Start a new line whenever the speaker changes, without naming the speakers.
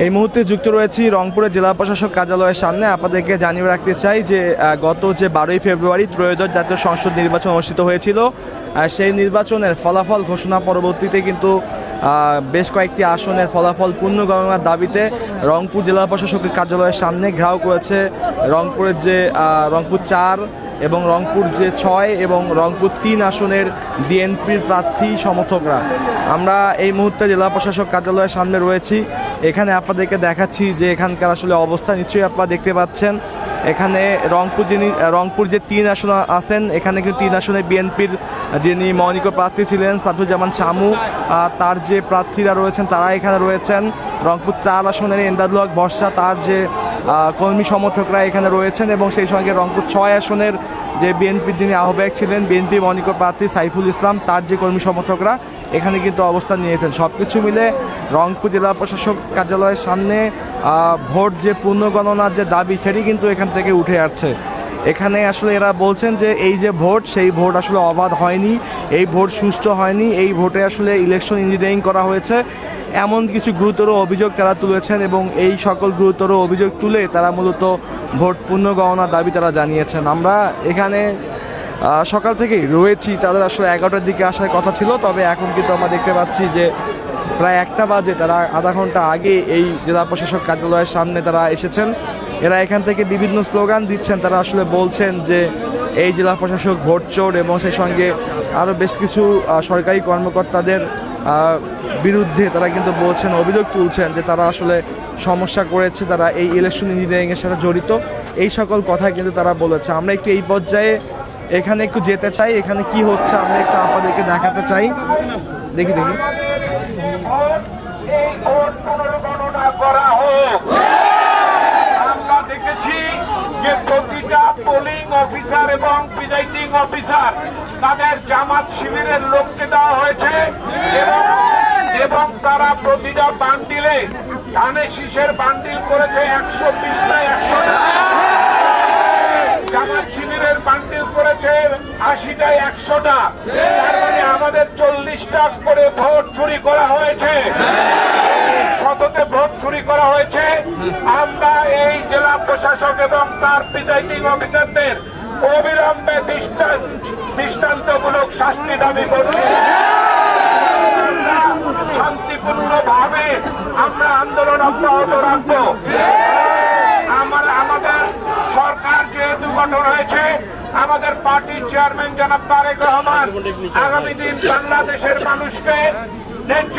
এই মুহূর্তে যুক্ত রয়েছি রংপুরের জেলা প্রশাসক কার্যালয়ের সামনে। আপনাদেরকে জানিয়ে রাখতে চাই যে গত যে 12ই ফেব্রুয়ারি ত্রয়োদশ জাতীয় সংসদ নির্বাচন অনুষ্ঠিত হয়েছিল, সেই নির্বাচনের ফলাফল ঘোষণা পরবর্তীতে কিন্তু বেশ কয়েকটি আসনের ফলাফল পুনর্গণনার দাবিতে রংপুর জেলা প্রশাসকের কার্যালয়ের সামনে ঘেরাও করেছে রংপুরের যে রংপুর 4 এবং রংপুর যে 6 এবং রংপুর 3 আসনের বিএনপির প্রার্থী সমর্থকরা। আমরা এই মুহূর্তে জেলা প্রশাসক কার্যালয়ের সামনে রয়েছি। এখানে আপনাদেরকে দেখাচ্ছি যে এখানকার আসলে অবস্থা নিশ্চয়ই আপনারা দেখতে পাচ্ছেন। এখানে রংপুর যে 3 আসন আছেন, এখানে কিন্তু 3 আসনে বিএনপির যিনি মনোনীত প্রার্থী ছিলেন সাদুজ্জামান শামু, তার যে প্রার্থীরা রয়েছেন তারা এখানে রয়েছেন। রংপুর 4 আসনের এমদাদুল হক বর্ষা, তার যে কর্মী সমর্থকরা এখানে রয়েছেন, এবং সেই সঙ্গে রংপুর 6 আসনের যে বিএনপির যিনি আহ্বায়ক ছিলেন, বিএনপি মনোনীত প্রার্থী সাইফুল ইসলাম, তার যে কর্মী সমর্থকরা এখানে কিন্তু অবস্থান নিয়েছেন। সব কিছু মিলে রংপুর জেলা প্রশাসক কার্যালয়ের সামনে ভোট যে পুনর্গণনার যে দাবি, সেটি কিন্তু এখান থেকে উঠে আসছে। এখানে আসলে এরা বলছেন যে এই যে ভোট, সেই ভোট আসলে অবাধ হয়নি, এই ভোট সুষ্ঠু হয়নি, এই ভোটে আসলে ইলেকশন ইঞ্জিনিয়ারিং করা হয়েছে, এমন কিছু গুরুতর অভিযোগ তারা তুলেছেন, এবং এই সকল গুরুতর অভিযোগ তুলে তারা মূলত ভোট পুনর্গণনার দাবি তারা জানিয়েছেন। আমরা এখানে সকাল থেকেই রয়েছি, তাদের আসলে 11টার দিকে আসার কথা ছিল, তবে এখন কিন্তু আমরা দেখতে পাচ্ছি যে প্রায় 1টা বাজে, তারা আধা ঘন্টা আগে এই জেলা প্রশাসক কার্যালয়ের সামনে তারা এসেছেন। এরা এখান থেকে বিভিন্ন স্লোগান দিচ্ছেন, তারা আসলে বলছেন যে এই জেলা প্রশাসক ভোট চোর, এবং সেই সঙ্গে আরও বেশ কিছু সরকারি কর্মকর্তাদের বিরুদ্ধে তারা কিন্তু বলছেন, অভিযোগ তুলছেন যে তারা আসলে সমস্যা করেছে, তারা এই ইলেকশন ইঞ্জিনিয়ারিংয়ের সাথে জড়িত, এই সকল কথাই কিন্তু তারা বলেছে। আমরা একটু এই পর্যায়ে এখানে একটু যেতে চাই, এখানে কি হচ্ছে আমরা একটু আপনাদেরকে দেখাতে চাই। দেখি
আমরা দেখেছি যে প্রতিটা পোলিং অফিসার এবং প্রিজাইডিং অফিসার তাদের জামাত শিবিরের লোককে দেওয়া হয়েছে, এবং তারা প্রতিটা বান্ডিলে ধানের শীষের বান্ডিল করেছে 120 না 100টা, জামাত শিবিরের বান্ডিল করেছে 80টা 100টা। তার মানে আমাদের 40টা করে ভোট চুরি করা হয়েছে, শততে ভোট চুরি করা হয়েছে। আমরা এই জেলা প্রশাসক এবং তার প্রিজাইডিং অফিসারদের অবিলম্বে দৃষ্টান্তমূলক শাস্তি দাবি করছি। শান্তিপূর্ণভাবে আমরা আন্দোলন অব্যাহত রাখবো। আমাদের সরকার যেহেতু গঠন হয়েছে, আমাদের পার্টির চেয়ারম্যান জনাব তারেক রহমান আগামী দিন বাংলাদেশের মানুষকে ন্যায্য